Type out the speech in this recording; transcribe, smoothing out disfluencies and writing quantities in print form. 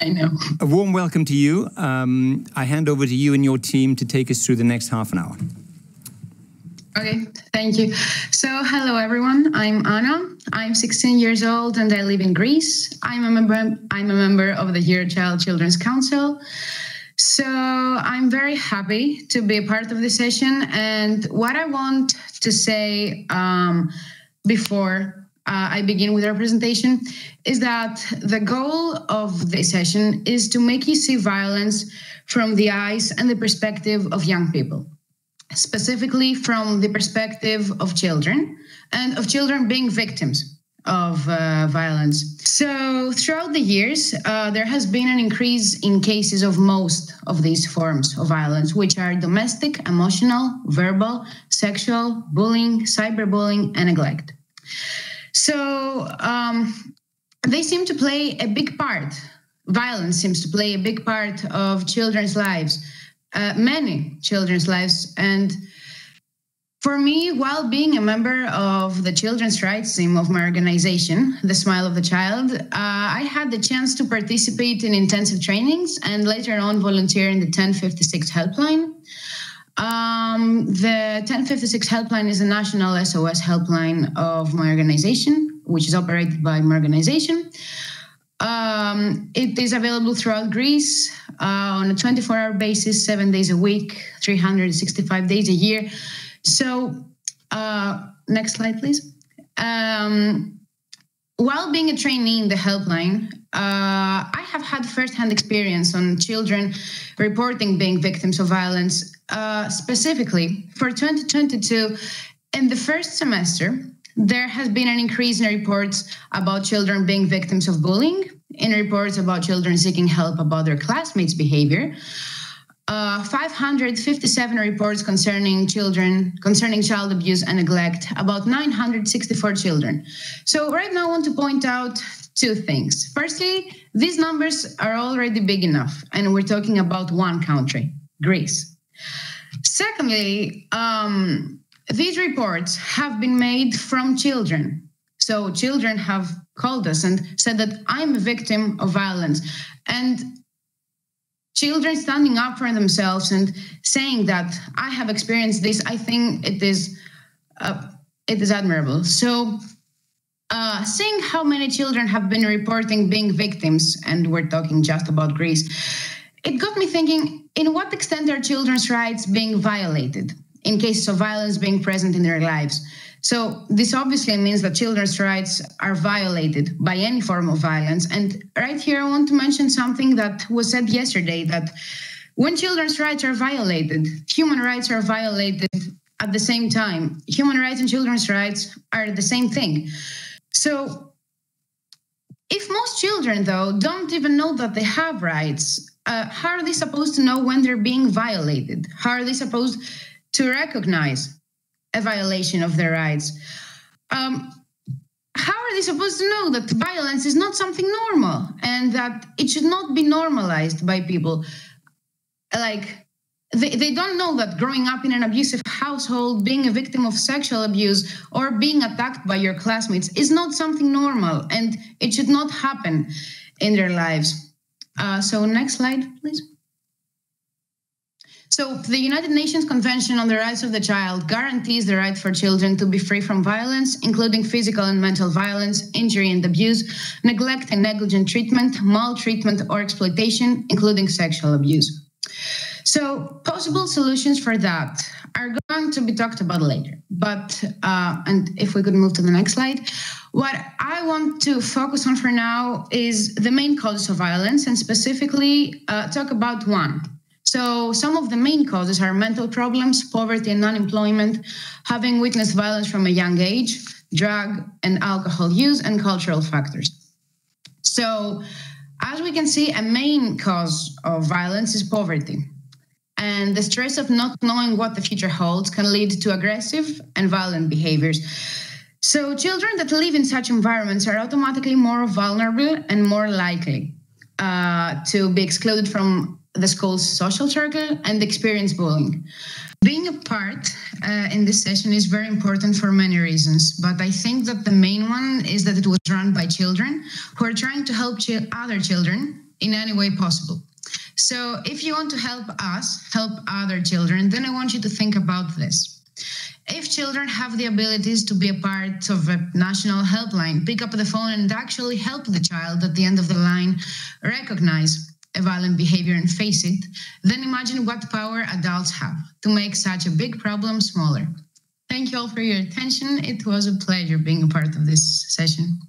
I know. A warm welcome to you. I hand over to you and your team to take us through the next half an hour. Okay, thank you. So, hello everyone. I'm Anna. I'm 16 years old and I live in Greece. I'm a member of the Eurochild Children's Council. So I'm very happy to be a part of this session. And what I want to say before I begin with our presentation is that the goal of this session is to make you see violence from the eyes and the perspective of young people, specifically from the perspective of children and of children being victims of violence. So throughout the years, there has been an increase in cases of most of these forms of violence, which are domestic, emotional, verbal, sexual, bullying, cyberbullying, and neglect. So they seem to play a big part. Violence seems to play a big part of children's lives, many children's lives. And for me, while being a member of the children's rights team of my organization, The Smile of the Child, I had the chance to participate in intensive trainings and later on volunteer in the 1056 helpline. The 1056 helpline is a national SOS helpline of my organization, which is operated by my organization. It is available throughout Greece on a 24-hour basis, 7 days a week, 365 days a year. So, next slide, please. While being a trainee in the helpline, I have had firsthand experience on children reporting being victims of violence. Specifically, for 2022, in the first semester, there has been an increase in reports about children being victims of bullying, in reports about children seeking help about their classmates' behavior, 557 reports concerning child abuse and neglect, about 964 children. So right now I want to point out two things. Firstly, these numbers are already big enough, and we're talking about one country, Greece. Secondly, these reports have been made from children. So children have called us and said that I'm a victim of violence. And children standing up for themselves and saying that I have experienced this, I think it is admirable. So seeing how many children have been reporting being victims, and we're talking just about Greece, it got me thinking, in what extent are children's rights being violated in cases of violence being present in their lives? So this obviously means that children's rights are violated by any form of violence. And right here, I want to mention something that was said yesterday, that when children's rights are violated, human rights are violated at the same time. Human rights and children's rights are the same thing. So if most children, though, don't even know that they have rights, how are they supposed to know when they're being violated? How are they supposed to recognize a violation of their rights? How are they supposed to know that violence is not something normal and that it should not be normalized by people? Like, they don't know that growing up in an abusive household, being a victim of sexual abuse, or being attacked by your classmates is not something normal, and it should not happen in their lives. So next slide, please. So the United Nations Convention on the Rights of the Child guarantees the right for children to be free from violence, including physical and mental violence, injury and abuse, neglect and negligent treatment, maltreatment or exploitation, including sexual abuse. So possible solutions for that are going to be talked about later. But, and if we could move to the next slide, what I want to focus on for now is the main causes of violence, and specifically talk about one. So some of the main causes are mental problems, poverty and unemployment, having witnessed violence from a young age, drug and alcohol use, and cultural factors. So as we can see, a main cause of violence is poverty. And the stress of not knowing what the future holds can lead to aggressive and violent behaviors. So children that live in such environments are automatically more vulnerable and more likely to be excluded from the school's social circle and experience bullying. Being a part in this session is very important for many reasons, but I think that the main one is that it was run by children who are trying to help other children in any way possible. So if you want to help us help other children, then I want you to think about this. If children have the abilities to be a part of a national helpline, pick up the phone and actually help the child at the end of the line recognize a violent behavior and face it, then imagine what power adults have to make such a big problem smaller. Thank you all for your attention. It was a pleasure being a part of this session.